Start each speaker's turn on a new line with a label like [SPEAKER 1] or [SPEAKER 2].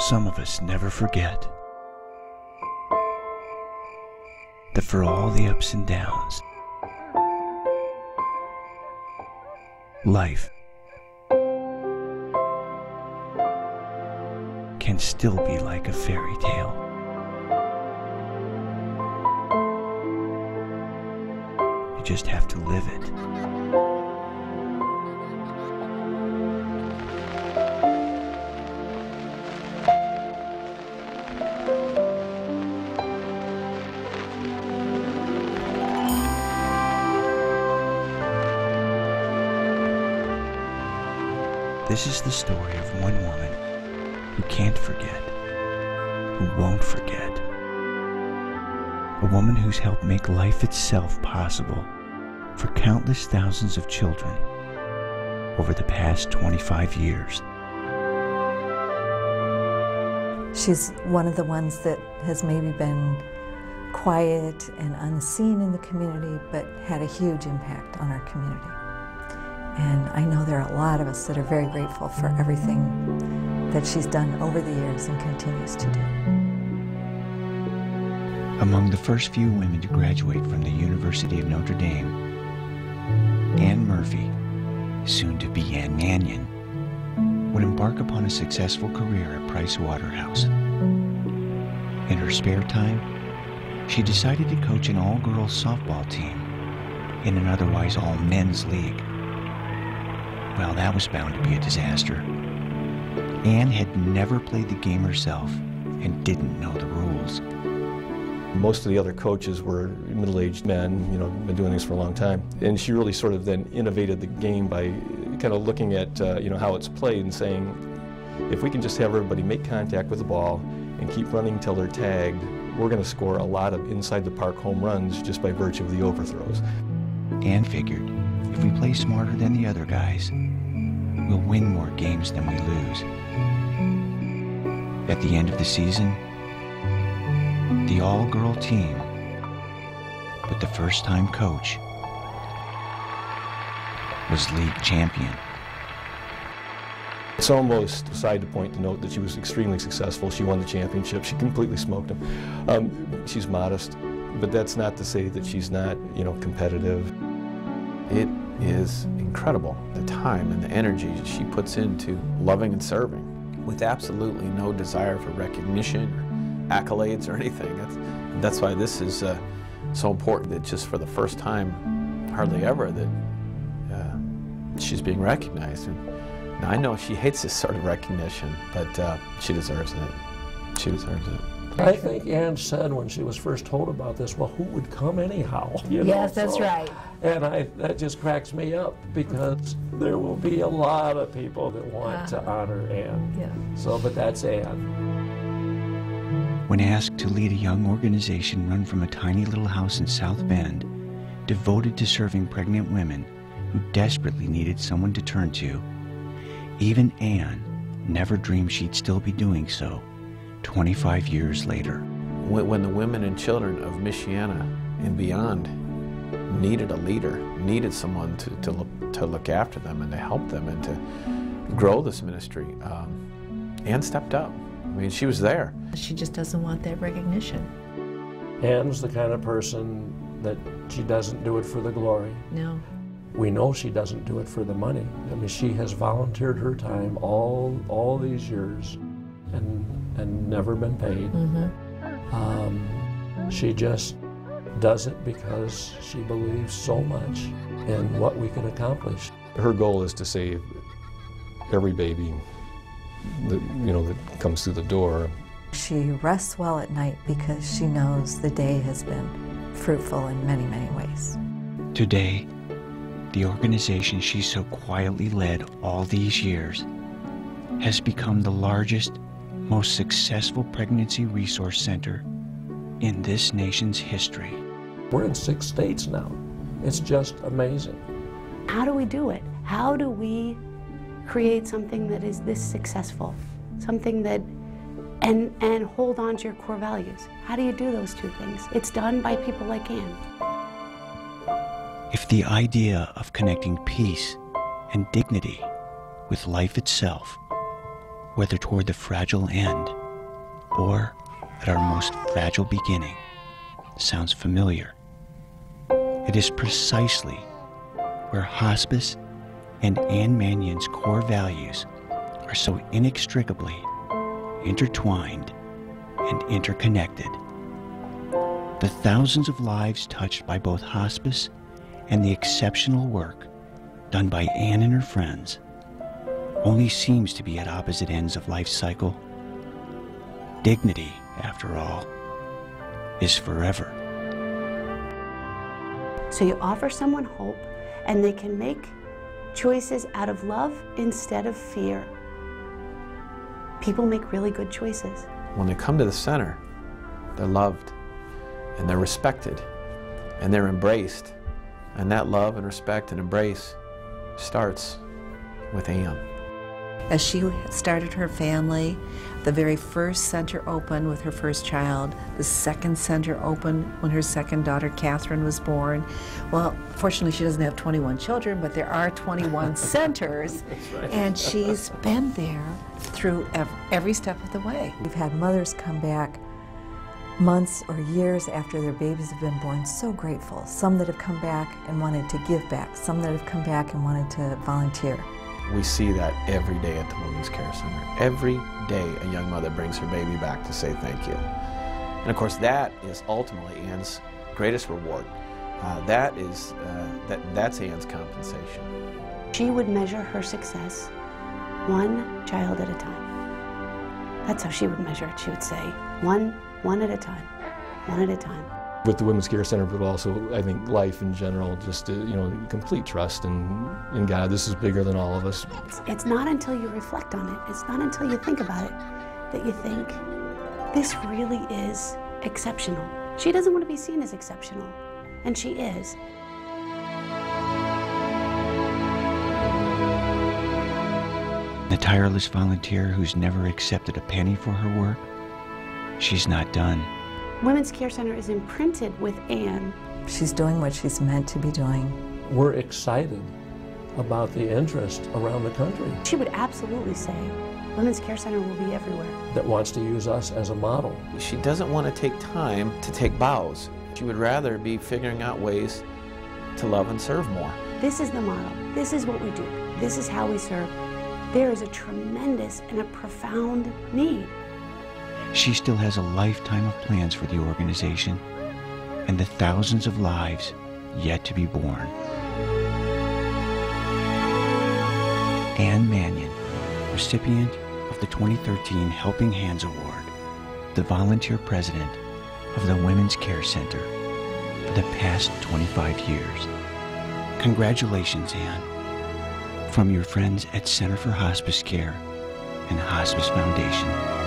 [SPEAKER 1] some of us never forget that for all the ups and downs, life can still be like a fairy tale. You just have to live it. This is the story of one woman who can't forget, who won't forget. A woman who's helped make life itself possible for countless thousands of children over the past 25 years.
[SPEAKER 2] She's one of the ones that has maybe been quiet and unseen in the community, but had a huge impact on our community. And I know there are a lot of us that are very grateful for everything that she's done over the years and continues to do.
[SPEAKER 1] Among the first few women to graduate from the University of Notre Dame, Ann Murphy, soon to be Ann Manion, would embark upon a successful career at Price Waterhouse. In her spare time, she decided to coach an all-girls softball team in an otherwise all-men's league. Well, that was bound to be a disaster. Ann had never played the game herself and didn't know the rules.
[SPEAKER 3] Most of the other coaches were middle-aged men, been doing this for a long time. And she really sort of then innovated the game by kind of looking at, how it's played and saying, if we can just have everybody make contact with the ball and keep running until they're tagged, we're going to score a lot of inside-the-park home runs just by virtue of the overthrows.
[SPEAKER 1] Ann figured, if we play smarter than the other guys, we'll win more games than we lose. At the end of the season, the all-girl team, with the first-time coach, was league champion.
[SPEAKER 3] It's almost beside the point to note that she was extremely successful. She won the championship. She completely smoked them. She's modest, but that's not to say that she's not, competitive.
[SPEAKER 4] It is incredible, the time and the energy she puts into loving and serving with absolutely no desire for recognition or accolades or anything. That's why this is so important, that just for the first time, hardly ever, that she's being recognized. And I know she hates this sort of recognition, but she deserves it. She deserves it.
[SPEAKER 5] I think Ann said when she was first told about this, well, who would come anyhow?
[SPEAKER 6] Yes, that's right.
[SPEAKER 5] And that just cracks me up, because there will be a lot of people that want to honor Ann.
[SPEAKER 2] Yeah.
[SPEAKER 5] But that's Ann.
[SPEAKER 1] When asked to lead a young organization run from a tiny little house in South Bend, devoted to serving pregnant women who desperately needed someone to turn to, even Ann never dreamed she'd still be doing so 25 years later.
[SPEAKER 4] When the women and children of Michiana and beyond needed a leader, needed someone to look after them and to help them and to grow this ministry, Ann stepped up. I mean, she was there.
[SPEAKER 6] She just doesn't want that recognition.
[SPEAKER 5] Ann's the kind of person that she doesn't do it for the glory.
[SPEAKER 6] No.
[SPEAKER 5] We know she doesn't do it for the money. I mean, she has volunteered her time all these years and never been paid. She just does it because she believes so much in what we can accomplish.
[SPEAKER 3] Her goal is to save every baby that comes through the door.
[SPEAKER 2] She rests well at night because she knows the day has been fruitful in many, many ways.
[SPEAKER 1] Today, the organization she so quietly led all these years has become the largest, most successful pregnancy resource center in this nation's history.
[SPEAKER 5] We're in 6 states now. It's just amazing.
[SPEAKER 7] How do we do it? How do we create something that is this successful? Something that, and hold on to your core values. How do you do those two things? It's done by people like Ann.
[SPEAKER 1] If the idea of connecting peace and dignity with life itself whether toward the fragile end or at our most fragile beginning, sounds familiar. It is precisely where hospice and Ann Manion's core values are so inextricably intertwined and interconnected. The thousands of lives touched by both hospice and the exceptional work done by Ann and her friends only seems to be at opposite ends of life's cycle. Dignity, after all, is forever.
[SPEAKER 7] So you offer someone hope, and they can make choices out of love instead of fear. People make really good choices.
[SPEAKER 4] When they come to the center, they're loved, and they're respected, and they're embraced. And that love and respect and embrace starts with Ann.
[SPEAKER 6] As she started her family, the very first center opened with her first child, the second center opened when her second daughter, Catherine, was born. Well, fortunately, she doesn't have 21 children, but there are 21 centers,
[SPEAKER 5] right.
[SPEAKER 6] And she's been there through every step of the way.
[SPEAKER 2] We've had mothers come back months or years after their babies have been born, so grateful. Some that have come back and wanted to give back, some that have come back and wanted to volunteer.
[SPEAKER 4] We see that every day at the Women's Care Center. Every day a young mother brings her baby back to say thank you. And of course that is ultimately Ann's greatest reward. That's Ann's compensation.
[SPEAKER 7] She would measure her success one child at a time. That's how she would measure it. She would say, one at a time, one at a time.
[SPEAKER 3] With the Women's Care Center, but also, I think, life in general, just, complete trust in God. This is bigger than all of us.
[SPEAKER 7] It's not until you reflect on it, it's not until you think about it, that you think, this really is exceptional. She doesn't want to be seen as exceptional, and she is.
[SPEAKER 1] The tireless volunteer who's never accepted a penny for her work, she's not done.
[SPEAKER 7] Women's Care Center is imprinted with Ann.
[SPEAKER 2] She's doing what she's meant to be doing.
[SPEAKER 5] We're excited about the interest around the country
[SPEAKER 7] She would absolutely say, Women's Care Center will be everywhere.
[SPEAKER 5] that wants to use us as a model.
[SPEAKER 4] She doesn't want to take time to take bows. She would rather be figuring out ways to love and serve more.
[SPEAKER 7] This is the model. This is what we do. This is how we serve. There is a tremendous and a profound need.
[SPEAKER 1] She still has a lifetime of plans for the organization and the thousands of lives yet to be born. Ann Manion, recipient of the 2013 Helping Hands Award, the volunteer president of the Women's Care Center for the past 25 years. Congratulations, Ann, from your friends at Center for Hospice Care and Hospice Foundation.